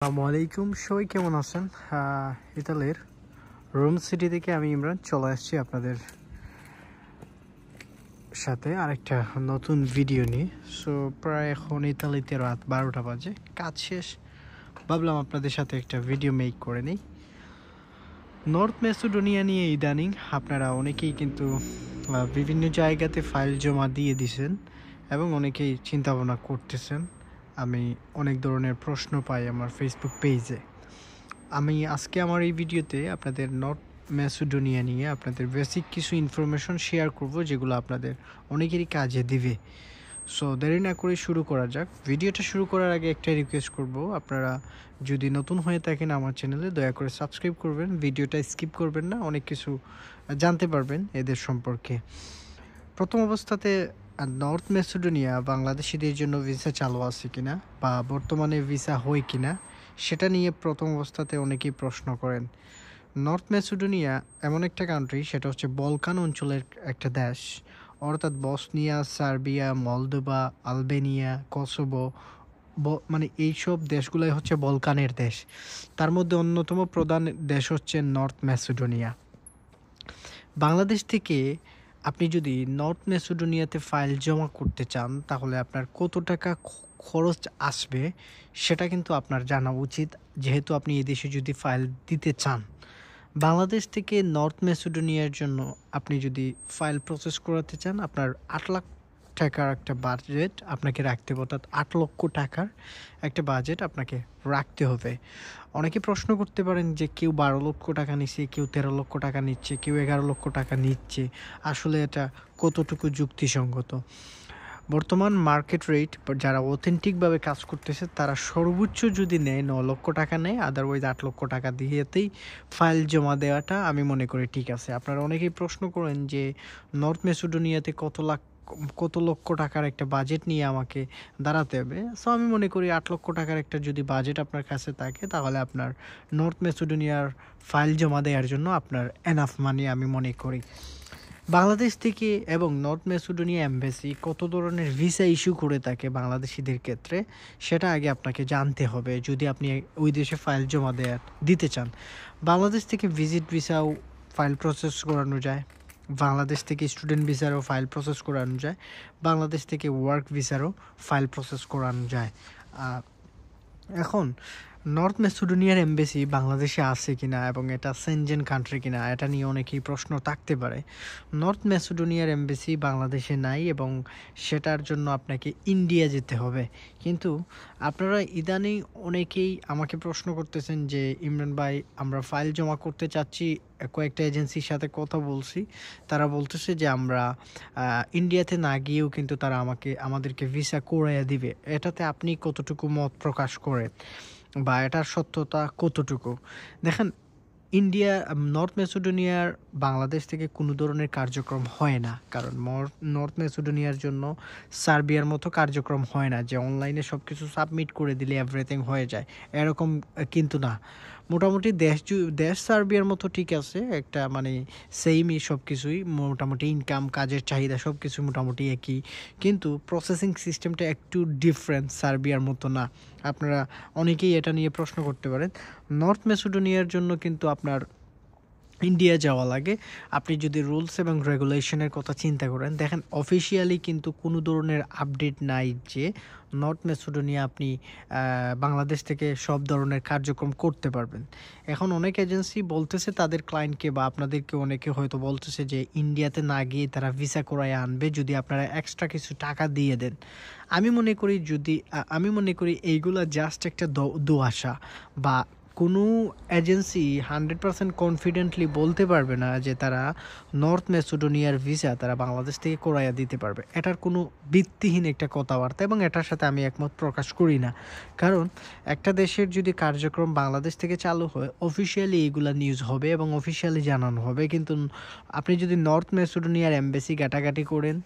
আসসালামু আলাইকুম, সবাই কেমন আছেন? ইতালির রোম সিটি থেকে আমি ইমরান চলে আসছি আপনাদের সাথে আরেকটা নতুন ভিডিও নিয়ে। সো প্রায় এখন ইতালিতে রাত 12টা বাজে, কাজ শেষ, ভাবলাম আপনাদের সাথে একটা ভিডিও মেক করে নিই। নর্থ ম্যাসেডোনিয়া নিয়ে ইদানিং আপনারা অনেকেই কিন্তু বিভিন্ন জায়গাতে ফাইল জমা দিয়ে দিছেন এবং অনেকেই চিন্তা ভাবনা করতেছেন। আমি অনেক ধরনের প্রশ্ন পাই আমার ফেসবুক পেজে। আমি আজকে আমার এই ভিডিওতে আপনাদের নর্থ ম্যাসেডোনিয়া নিয়ে আপনাদের বেসিক কিছু ইনফরমেশন শেয়ার করব, যেগুলো আপনাদের অনেকেরই কাজে দিবে। সো দেরি না করে শুরু করা যাক। ভিডিওটা শুরু করার আগে একটা রিকোয়েস্ট করব, আপনারা যদি নতুন হয়ে থাকেন আমার চ্যানেলে দয়া করে সাবস্ক্রাইব করবেন, ভিডিওটা স্কিপ করবেন না, অনেক কিছু জানতে পারবেন এদের সম্পর্কে। প্রথম অবস্থাতে নর্থ ম্যাসেডোনিয়া বাংলাদেশিদের জন্য ভিসা চালু আছে কিনা বা বর্তমানে ভিসা হয় কিনা সেটা নিয়ে প্রথম অবস্থাতে অনেকেই প্রশ্ন করেন। নর্থ ম্যাসেডোনিয়া এমন একটা কান্ট্রি, সেটা হচ্ছে বলকান অঞ্চলের একটা দেশ, অর্থাৎ Bosnia, Serbia, Moldova, Albania, Kosovo, মানে এইসব দেশগুলোই হচ্ছে বলকানের দেশ। তার মধ্যে অন্যতম প্রধান দেশ হচ্ছে নর্থ ম্যাসেডোনিয়া। বাংলাদেশ থেকে আপনি যদি নর্থ ম্যাসেডোনিয়াতে ফাইল জমা করতে চান তাহলে আপনার কত টাকা খরচ আসবে সেটা কিন্তু আপনার জানা উচিত, যেহেতু আপনি এই দেশে যদি ফাইল দিতে চান। বাংলাদেশ থেকে নর্থ ম্যাসেডোনিয়ার জন্য আপনি যদি ফাইল প্রসেস করাতে চান, আপনার 8 লাখ টাকার একটা বাজেট আপনাকে রাখতে হবে, অর্থাৎ 8 লক্ষ টাকার একটা বাজেট আপনাকে রাখতে হবে। অনেকে প্রশ্ন করতে পারেন যে কেউ 12 লক্ষ টাকা নিচ্ছে, কেউ 13 লক্ষ টাকা নিচ্ছে, কেউ 11 লক্ষ টাকা নিচ্ছে, আসলে এটা কতটুকু যুক্তিসঙ্গত? বর্তমান মার্কেট রেট যারা অথেন্টিকভাবে কাজ করতেছে তারা সর্বোচ্চ যদি নেয় 9 লক্ষ টাকা নেয়, আদারওয়াইজ 8 লক্ষ টাকা দিয়েতেই ফাইল জমা দেওয়াটা আমি মনে করি ঠিক আছে। আপনারা অনেকেই প্রশ্ন করেন যে নর্থ ম্যাসেডোনিয়াতে কত লক্ষ টাকার একটা বাজেট নিয়ে আমাকে দাঁড়াতে হবে। সো আমি মনে করি 8 লক্ষ টাকার একটা যদি বাজেট আপনার কাছে থাকে তাহলে আপনার নর্থ ম্যাসেডোনিয়ার ফাইল জমা দেওয়ার জন্য আপনার এনাফ মানি আমি মনে করি। বাংলাদেশ থেকে এবং নর্থ ম্যাসেডোনিয়া এমবাসি কত ধরনের ভিসা ইস্যু করে থাকে বাংলাদেশিদের ক্ষেত্রে সেটা আগে আপনাকে জানতে হবে যদি আপনি ওই দেশে ফাইল জমা দিতে চান। বাংলাদেশ থেকে ভিজিট ভিসাও ফাইল প্রসেস করানো যায়, বাংলাদেশ থেকে স্টুডেন্ট ভিসারও ফাইল প্রসেস করানো যায়, বাংলাদেশ থেকে ওয়ার্ক ভিসারও ফাইল প্রসেস করানো যায়। এখন নর্থ ম্যাসেডোনিয়ার এমবাসি বাংলাদেশে আছে কিনা এবং এটা সেনজেন কান্ট্রি কিনা এটা নিয়ে অনেকেই প্রশ্ন থাকতে পারে। নর্থ ম্যাসেডোনিয়ার এমবাসি বাংলাদেশে নাই এবং সেটার জন্য আপনাকে ইন্ডিয়া যেতে হবে। কিন্তু আপনারা ইদানিং অনেকেই আমাকে প্রশ্ন করতেছেন যে ইমরান ভাই, আমরা ফাইল জমা করতে চাচ্ছি, কয়েকটা এজেন্সির সাথে কথা বলছি, তারা বলতেছে যে আমরা ইন্ডিয়াতে না গিয়েও কিন্তু তারা আমাদেরকে ভিসা করাইয়া দিবে। এটাতে আপনি কতটুকু মত প্রকাশ করেন বা এটার সত্যতা কতটুকু? দেখেন, নর্থ ম্যাসেডোনিয়ার বাংলাদেশ থেকে কোনো ধরনের কার্যক্রম হয় না, কারণ নর্থ ম্যাসেডোনিয়ার জন্য সার্বিয়ার মতো কার্যক্রম হয় না যে অনলাইনে সব কিছু সাবমিট করে দিলে এভরিথিং হয়ে যায়, এরকম কিন্তু না। মোটামুটি দেশ সার্বিয়ার মতো ঠিক আছে, একটা মানে সেমই সব কিছুই, মোটামুটি ইনকাম, কাজের চাহিদা সব কিছু মোটামুটি একই, কিন্তু প্রসেসিং সিস্টেমটা একটু ডিফারেন্ট, সার্বিয়ার মতো না। আপনারা অনেকেই এটা নিয়ে প্রশ্ন করতে পারেন। নর্থ ম্যাসেডোনিয়ার জন্য কিন্তু আপনার ইন্ডিয়া যাওয়া লাগে। আপনি যদি রুলস এবং রেগুলেশনের কথা চিন্তা করেন, দেখেন অফিসিয়ালি কিন্তু কোনো ধরনের আপডেট নাই যে নর্থ ম্যাসেডোনিয়া আপনি বাংলাদেশ থেকে সব ধরনের কার্যক্রম করতে পারবেন। এখন অনেক এজেন্সি বলতেছে তাদের ক্লায়েন্টকে বা আপনাদেরকে অনেকে হয়তো বলতেছে যে ইন্ডিয়াতে না গিয়ে তারা ভিসা করায় আনবে যদি আপনারা এক্সট্রা কিছু টাকা দিয়ে দেন। আমি মনে করি এইগুলা জাস্ট একটা দোআশা, বা কোনো এজেন্সি 100% কনফিডেন্টলি বলতে পারবে না যে তারা নর্থ ম্যাসেডোনিয়ার ভিসা তারা বাংলাদেশ থেকে করাইয়া দিতে পারবে। এটার কোনো ভিত্তিহীন একটা কথাবার্তা এবং এটার সাথে আমি একমত প্রকাশ করি না। কারণ একটা দেশের যদি কার্যক্রম বাংলাদেশ থেকে চালু হয়, অফিসিয়ালি এইগুলা নিউজ হবে এবং অফিসিয়ালি জানানো হবে। কিন্তু আপনি যদি নর্থ ম্যাসেডোনিয়ার এমবাসি ঘাটাঘাটি করেন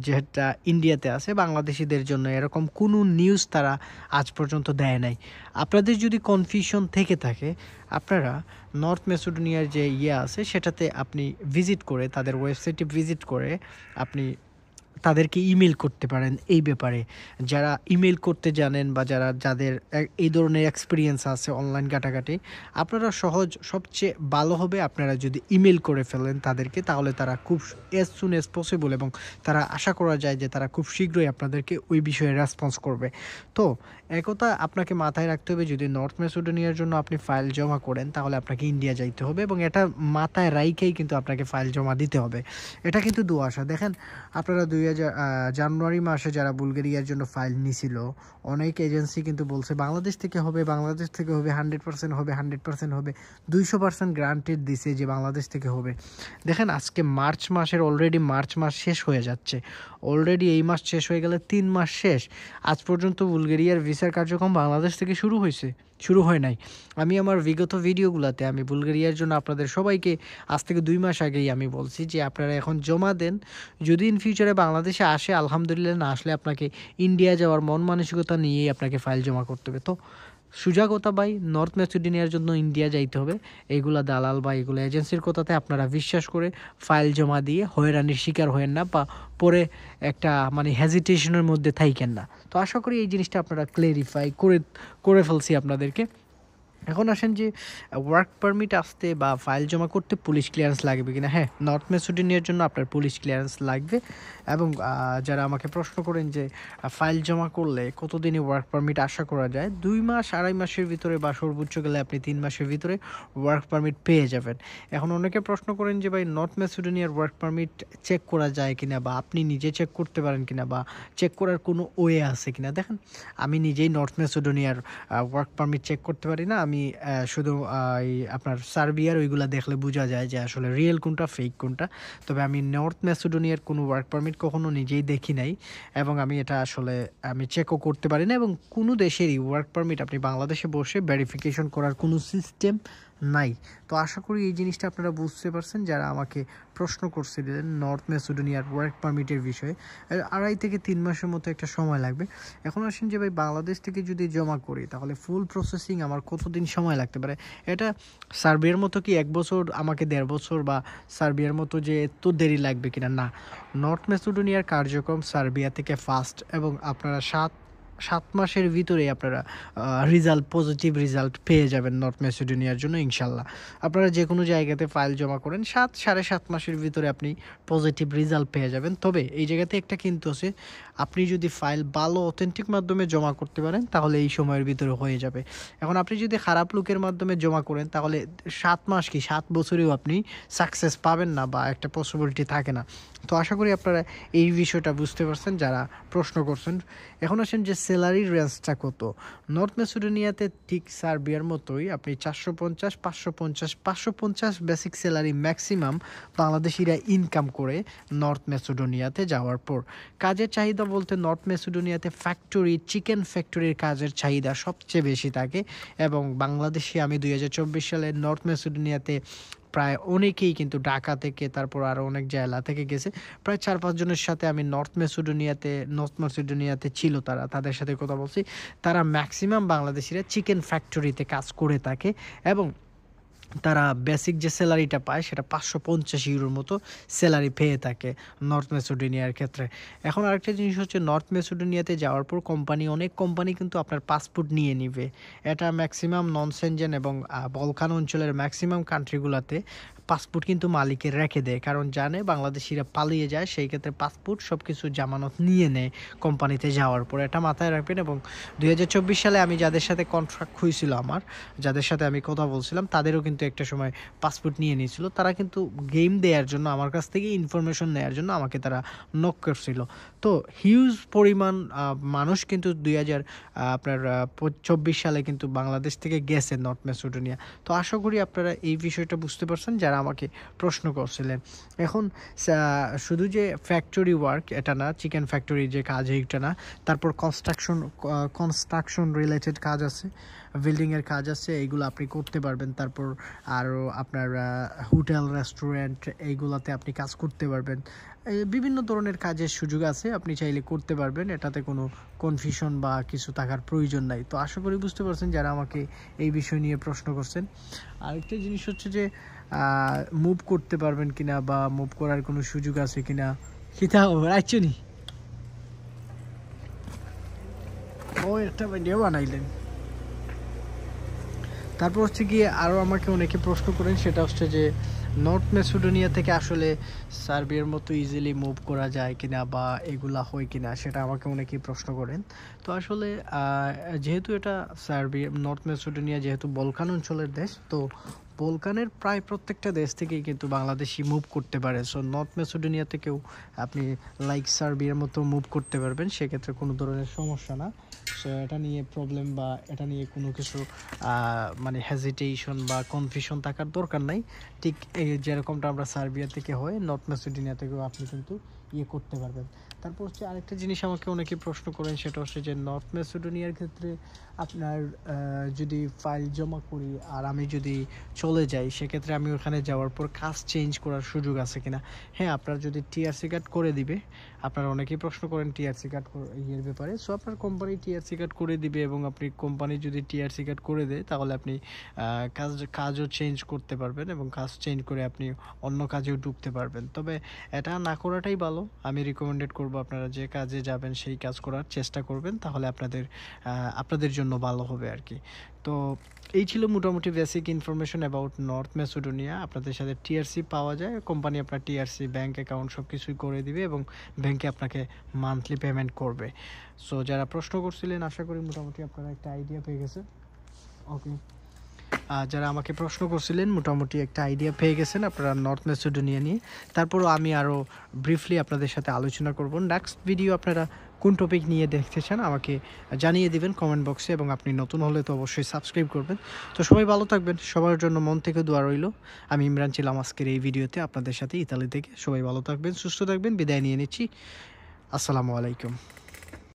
যেটা ইন্ডিয়াতে আছে বাংলাদেশিদের জন্য, এরকম কোনো নিউজ তারা আজ পর্যন্ত দেয় নাই। আপনাদের যদি কনফিউশন থেকে থাকে, আপনারা নর্থ ম্যাসেডোনিয়ার যে আছে সেটাতে আপনি ভিজিট করে, তাদের ওয়েবসাইটে ভিজিট করে আপনি তাদেরকে ইমেল করতে পারেন এই ব্যাপারে। যারা ইমেল করতে জানেন বা যাদের এই ধরনের এক্সপিরিয়েন্স আছে অনলাইন ঘাটাঘাটি, আপনারা সবচেয়ে ভালো হবে আপনারা যদি ইমেল করে ফেলেন তাদেরকে, তাহলে তারা খুব অ্যাজ সুন অ্যাজ পসিবল এবং তারা আশা করা যায় যে তারা খুব শীঘ্রই আপনাদেরকে ওই বিষয়ে রেসপন্স করবে। তো একথা আপনাকে মাথায় রাখতে হবে, যদি নর্থ ম্যাসেডোনিয়ার জন্য আপনি ফাইল জমা করেন তাহলে আপনাকে ইন্ডিয়া যাইতে হবে এবং এটা মাথায় রাইখেই কিন্তু আপনাকে ফাইল জমা দিতে হবে। এটা কিন্তু দুআশা। দেখেন আপনারা জানুয়ারি মাসে যারা বুলগেরিয়ার জন্য ফাইল নিছিল, অনেক এজেন্সি কিন্তু বলছে বাংলাদেশ থেকে হবে, বাংলাদেশ থেকে হবে, 100% হবে, 100% হবে, 200% গ্রান্টেড দিছে যে বাংলাদেশ থেকে হবে। দেখেন আজকে অলরেডি মার্চ মাস শেষ হয়ে যাচ্ছে, অলরেডি এই মাস শেষ হয়ে গেলে 3 মাস শেষ। আজ পর্যন্ত বুলগেরিয়ার ভিসার কার্যক্রম বাংলাদেশ থেকে শুরু হয় নাই। আমি আমার বিগত ভিডিওগুলোতে আমি বুলগেরিয়ার জন্য আপনাদের সবাইকে আজ থেকে 2 মাস আগেই আমি বলছি যে আপনারা এখন জমা দেন, যদি ইন ফিউচারে বাংলাদেশে আসে আলহামদুলিল্লাহ, না আসলে আপনাকে ইন্ডিয়া যাওয়ার মন মানসিকতা নিয়েই আপনাকে ফাইল জমা করতে হবে। তো সোজা কথা ভাই, নর্থ ম্যাসেডোনিয়ার জন্য ইন্ডিয়া যাইতে হবে। এইগুলা দালাল বা এগুলো এজেন্সির কথাতে আপনারা বিশ্বাস করে ফাইল জমা দিয়ে হয়রানির শিকার হয়েন না বা পরে একটা মানে হেজিটেশনের মধ্যে থাইকেন না। তো আশা করি এই জিনিসটা আপনারা ক্লেরিফাই করে ফেলছি আপনাদেরকে। এখন আসেন যে ওয়ার্ক পারমিট আসতে বা ফাইল জমা করতে পুলিশ ক্লিয়ারেন্স লাগবে কিনা। হ্যাঁ, নর্থ ম্যাসেডোনিয়ার জন্য আপনার পুলিশ ক্লিয়ারেন্স লাগবে। এবং যারা আমাকে প্রশ্ন করেন যে ফাইল জমা করলে কতদিনে ওয়ার্ক পারমিট আশা করা যায়, 2 মাস 2.5 মাসের ভিতরে বা সর্বোচ্চ গেলে আপনি 3 মাসের ভিতরে ওয়ার্ক পারমিট পেয়ে যাবেন। এখন অনেকে প্রশ্ন করেন যে ভাই নর্থ ম্যাসেডোনিয়ার ওয়ার্ক পারমিট চেক করা যায় কিনা বা আপনি নিজে চেক করতে পারেন কিনা বা চেক করার কোনো ওয়ে আছে কিনা। দেখেন আমি নিজেই নর্থ ম্যাসেডোনিয়ার ওয়ার্ক পারমিট চেক করতে পারি না। আমি শুধু আপনার সার্বিয়ার ওইগুলা দেখলে বোঝা যায় যে আসলে রিয়েল কোনটা ফেক কোনটা। তবে আমি নর্থ ম্যাসেডোনিয়ার কোনো ওয়ার্ক পারমিট কখনো নিজেই দেখি নাই এবং আমি এটা আসলে আমি চেকও করতে পারি না। এবং কোনো দেশেরই ওয়ার্ক পারমিট আপনি বাংলাদেশে বসে ভেরিফিকেশন করার কোনো সিস্টেম নাই। তো আশা করি এই জিনিসটা আপনারা বুঝতে পারছেন যারা আমাকে প্রশ্ন করছিলেন নর্থ ম্যাসেডোনিয়ার ওয়ার্ক পারমিটের বিষয়ে। 2.5 থেকে 3 মাসের মতো একটা সময় লাগবে। এখন আসেন যে ভাই বাংলাদেশ থেকে যদি জমা করি তাহলে ফুল প্রসেসিং আমার কতদিন সময় লাগতে পারে। এটা সার্বিয়ার মতো কি 1 বছর, আমাকে 1.5 বছর বা সার্বিয়ার মতো যে এত দেরি লাগবে কিনা, না। নর্থ ম্যাসেডোনিয়ার কার্যক্রম সার্বিয়া থেকে ফাস্ট এবং আপনারা 7 মাসের ভিতরে আপনারা পজিটিভ রেজাল্ট পেয়ে যাবেন নর্থ ম্যাসেডোনিয়ার জন্য ইনশাল্লাহ। আপনারা যে কোনো জায়গাতে ফাইল জমা করেন 7-7.5 মাসের ভিতরে আপনি পজিটিভ রেজাল্ট পেয়ে যাবেন। তবে এই জায়গাতে একটা কিন্তু আছে, আপনি যদি ফাইল ভালো অথেন্টিক মাধ্যমে জমা করতে পারেন তাহলে এই সময়ের ভিতরে হয়ে যাবে। এখন আপনি যদি খারাপ লোকের মাধ্যমে জমা করেন তাহলে 7 মাস কি 7 বছরেও আপনি সাকসেস পাবেন না বা একটা পসিবিলিটি থাকে না। তো আশা করি আপনারা এই বিষয়টা বুঝতে পারছেন যারা প্রশ্ন করছেন। এখন আসেন যে স্যালারির রেঞ্জটা কত। নর্থ ম্যাসেডোনিয়াতে ঠিক সার্বিয়ার মতোই আপনি 450, 550, 550 বেসিক স্যালারি ম্যাক্সিমাম বাংলাদেশিরা ইনকাম করে নর্থ ম্যাসেডোনিয়াতে যাওয়ার পর। কাজের চাহিদা বলতে নর্থ ম্যাসেডোনিয়াতে চিকেন ফ্যাক্টরির কাজের চাহিদা সবচেয়ে বেশি থাকে এবং বাংলাদেশে আমি 2024 সালে নর্থ ম্যাসেডোনিয়াতে প্রায় অনেকেই কিন্তু ঢাকা থেকে তারপর আরও অনেক জেলা থেকে গেছে। প্রায় 4-5 জনের সাথে আমি নর্থ ম্যাসেডোনিয়াতে ছিল, তাদের সাথে কথা বলছি। তারা ম্যাক্সিমাম বাংলাদেশিরা চিকেন ফ্যাক্টরিতে কাজ করে থাকে এবং তারা বেসিক যে স্যালারিটা পায় সেটা 550 ইউরোর মতো স্যালারি পেয়ে থাকে নর্থ ম্যাসেডোনিয়ার ক্ষেত্রে। এখন আরেকটা জিনিস হচ্ছে নর্থ ম্যাসেডোনিয়াতে যাওয়ার পর অনেক কোম্পানি কিন্তু আপনার পাসপোর্ট নিয়ে নিবে। এটা ম্যাক্সিমাম নন সেনজেন এবং বলকান অঞ্চলের ম্যাক্সিমাম কান্ট্রিগুলোতে পাসপোর্ট কিন্তু মালিকের রেখে দেয়, কারণ জানে বাংলাদেশিরা পালিয়ে যায়, সেই ক্ষেত্রে পাসপোর্ট সব কিছু জামানত নিয়ে নেয় কোম্পানিতে যাওয়ার পর। এটা মাথায় রাখবেন। এবং 2024 সালে আমি যাদের সাথে কন্ট্রাক্ট হয়েছিল, যাদের সাথে আমি কথা বলছিলাম, তাদেরও কিন্তু একটা সময় পাসপোর্ট নিয়ে নিয়েছিল। তারা কিন্তু গেম দেওয়ার জন্য আমার কাছ থেকে ইনফরমেশন নেওয়ার জন্য আমাকে তারা নক করছিল। তো হিউজ পরিমাণ মানুষ কিন্তু 2024 সালে কিন্তু বাংলাদেশ থেকে গেছে নর্থ ম্যাসেডোনিয়া। তো আশা করি আপনারা এই বিষয়টা বুঝতে পারছেন যারা আমাকে প্রশ্ন করছিলেন। এখন শুধু যে ফ্যাক্টরি ওয়ার্ক এটা না, চিকেন ফ্যাক্টরি যে কাজ এইটা না, তারপর কনস্ট্রাকশন রিলেটেড কাজ আছে, বিল্ডিংয়ের কাজ আছে, এইগুলো আপনি করতে পারবেন। তারপর আরও আপনার হোটেল রেস্টুরেন্ট এইগুলাতে আপনি কাজ করতে পারবেন। বিভিন্ন ধরনের কাজের সুযোগ আছে, আপনি চাইলে করতে পারবেন, এটাতে কোনো কনফিউশন বা কিছু থাকার প্রয়োজন নাই। তো আশা করি বুঝতে পারছেন যারা আমাকে এই বিষয় নিয়ে প্রশ্ন করছেন। আরেকটা জিনিস হচ্ছে যে মুভ করতে পারবেন কিনা বা মুভ করার কোনো সুযোগ আছে কিনা। কিতা খবর আইছো নি ও একটা ভিডিও বানাইলেন তারপর হচ্ছে গিয়ে আরও আমাকে অনেকে প্রশ্ন করেন সেটা হচ্ছে যে নর্থ মেসিডোনিয়া থেকে আসলে সার্বিয়ার মতো ইজিলি মুভ করা যায় কিনা বা এগুলা হয় কিনা সেটা আমাকে অনেকেই প্রশ্ন করেন তো আসলে যেহেতু এটা সার্বিয়া নর্থ মেসিডোনিয়া যেহেতু বলকান অঞ্চলের দেশ তো বলকানের প্রায় প্রত্যেকটা দেশ থেকেই কিন্তু বাংলাদেশি মুভ করতে পারে সো নর্থ মেসিডোনিয়া থেকেও আপনি লাইক সার্বিয়ার মতো মুভ করতে পারবেন সেক্ষেত্রে কোনো ধরনের সমস্যা না সো এটা নিয়ে প্রবলেম বা এটা নিয়ে কোনো কিছু মানে হেজিটেশন বা কনফিউশন থাকার দরকার নাই ঠিক এই যেরকমটা আমরা সার্বিয়া থেকে হয় নর্থ মেসিডোনিয়া থেকেও আপনি কিন্তু ইয়ে করতে পারবেন তারপর হচ্ছে আরেকটা জিনিস আমাকে অনেকে প্রশ্ন করেন সেটা হচ্ছে যে নর্থ মেসিডোনিয়ার ক্ষেত্রে আপনার যদি ফাইল জমা করি আর আমি যদি চলে যাই সেক্ষেত্রে আমি ওখানে যাওয়ার পর কাজ চেঞ্জ করার সুযোগ আছে কিনা হ্যাঁ আপনার যদি টিআরসি কার্ড করে দিবে আপনারা অনেকেই প্রশ্ন করেন টিআরসি কার্ড ইয়ের ব্যাপারে সো আপনার কোম্পানি টিআরসি কার্ড করে দিবে এবং আপনি কোম্পানি যদি টিআরসি কার্ড করে দেয় তাহলে আপনি কাজও চেঞ্জ করতে পারবেন এবং কাজ চেঞ্জ করে আপনি অন্য কাজেও ঢুকতে পারবেন তবে এটা না করাটাই ভালো আমি রিকমেন্ডেড করব আপনারা যে কাজে যাবেন সেই কাজ করার চেষ্টা করবেন তাহলে আপনাদের জন্য ভালো হবে আর কি তো এই ছিল মোটামুটি basic information about north Macedonia আপনাদের সাথে টিআরসি পাওয়া যায় কোম্পানি আপনার টিআরসি ব্যাঙ্ক অ্যাকাউন্ট সব কিছুই করে দিবে এবং ব্যাংকে আপনাকে মান্থলি পেমেন্ট করবে সো যারা প্রশ্ন করছিলেন আশা করি মোটামুটি আপনারা একটা আইডিয়া পেয়ে গেছেন ওকে যারা আমাকে প্রশ্ন করছিলেন মোটামুটি একটা আইডিয়া পেয়ে গেছেন আপনারা নর্থ মেসিডোনিয়া নিয়ে তারপরও আমি আরও ব্রিফলি আপনাদের সাথে আলোচনা করব নেক্সট ভিডিও আপনারা কোন টপিক নিয়ে দেখতে চান আমাকে জানিয়ে দিবেন কমেন্ট বক্সে এবং আপনি নতুন হলে তো অবশ্যই সাবস্ক্রাইব করবেন তো সবাই ভালো থাকবেন সবার জন্য মন থেকে দোয়া রইল আমি ইমরান ছিলাম আজকের এই ভিডিওতে আপনাদের সাথে ইতালি থেকে সবাই ভালো থাকবেন সুস্থ থাকবেন বিদায় নিয়ে নিচ্ছি আসসালামু আলাইকুম